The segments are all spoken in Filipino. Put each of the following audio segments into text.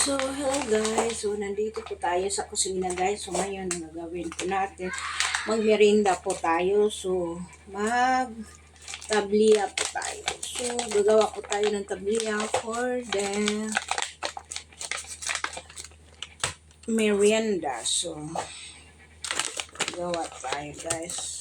So, hello guys. So, nandito po tayo sa kusina guys. So, ngayon, gagawin po natin. Magmerinda po tayo. So, mag-tabliya po tayo. So, gagawa po tayo ng tabliya for the merienda. So, gawa tayo guys.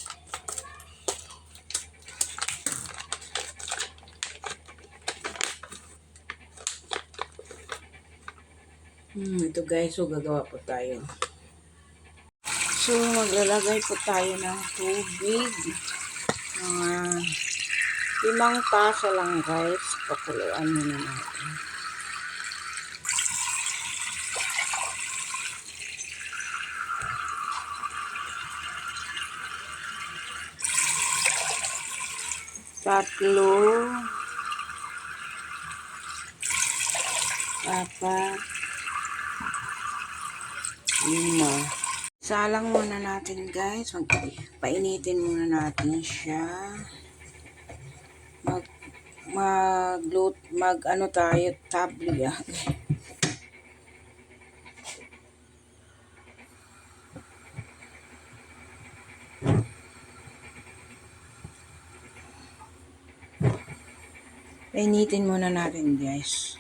Ito guys. So, gagawa po tayo. So, maglalagay po tayo ng tubig. Mga 5 tasa lang guys. Pakuluan muna natin. Tatlo, 4, 5. Salang muna natin guys. Painitin muna natin siya. Mag tayo, tabli ah. Painitin muna natin guys.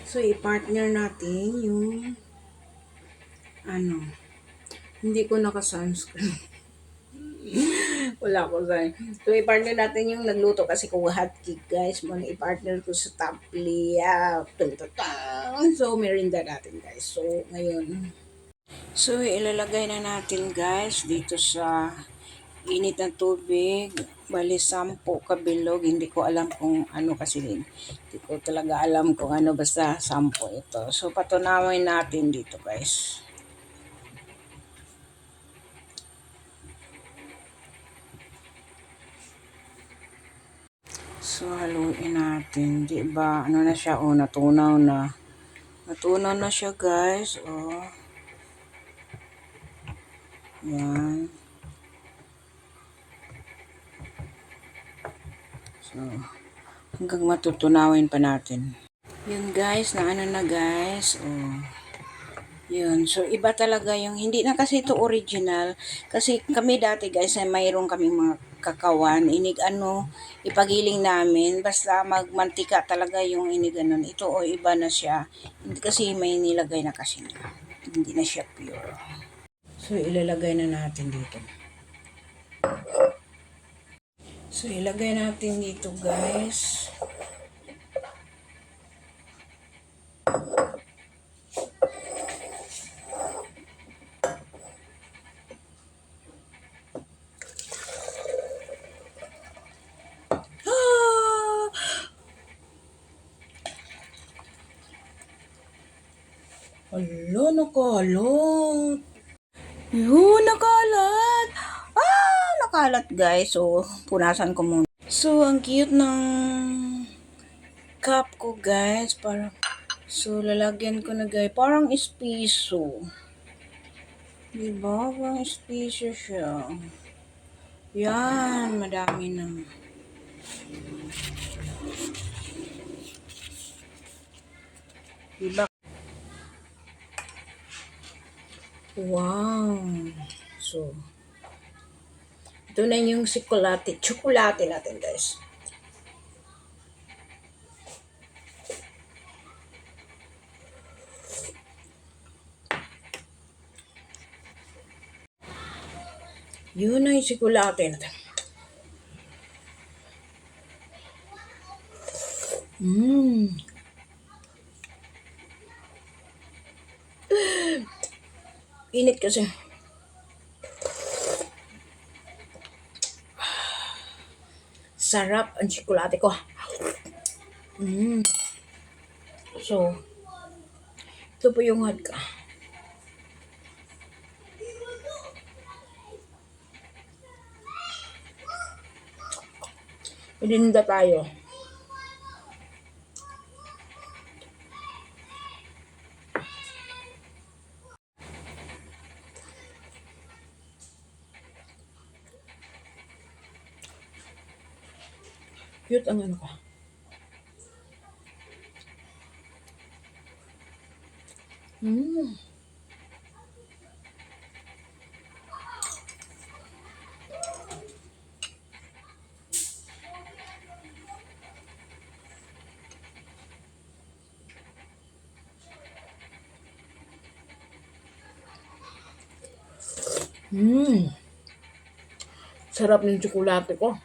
So, i-partner natin yung hindi ko naka-sunscreen. Wala ko sa. So, i-partner natin yung nagluto kasi ko hot cake, guys. Muna i-partner ko sa tablia. So, merinda natin, guys. So, ngayon. So, ilalagay na natin, guys, dito sa init ng tubig. Bali, 10 kabilog. Hindi ko alam kung ano kasi hindi ko talaga alam kung ano. Basta 10 ito. So, patunawin natin dito, guys. So, haluin natin. Diba? Ano na siya? Oh, natunaw na. Natunaw na siya, guys. Oh. Yan. So, hanggang matutunawin pa natin. Yun, guys. Na ano na, guys. Oh. Yun. So, iba talaga yung, hindi na kasi ito original. Kasi kami dati, guys, ay mayroon kaming mga kakawan. Ipagiling namin. Basta magmantika talaga yung iniganon. Ito, iba na siya. Hindi kasi may nilagay na kasi na. Hindi na siya pure. So, ilalagay na natin dito. So, ilagay natin dito, guys. Alo, nakalat. Yun, nakalat. Nakalat guys. So, punasan ko muna. So, ang cute ng cup ko guys. So, lalagyan ko na guys. Parang espiso. Diba? Parang espiso siya. Yan, madami na. Diba? Wow. So, ito na yung tsokolate natin guys. Yun na yung tsokolate natin. Init kasi. Sarap ang tsokolate ko. So, ito po yung hot ka. Pininda tayo. Cute ang ano ko. Mm. Mm. Sarap ng tsokolate ko.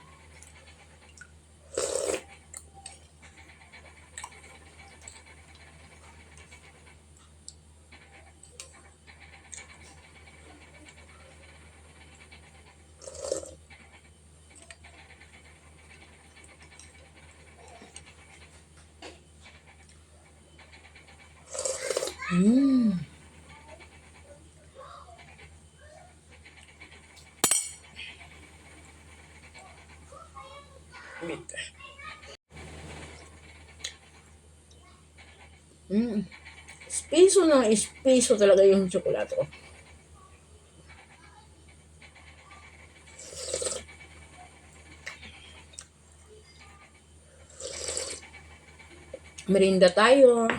Mm. Mm. Espeso ng espeso talaga yung tsokolate ko. Merinda tayo.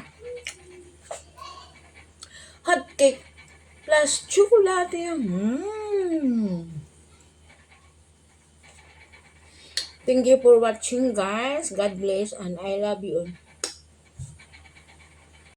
Hot cake plus tsokolate. Mm. Thank you for watching, guys. God bless and I love you all.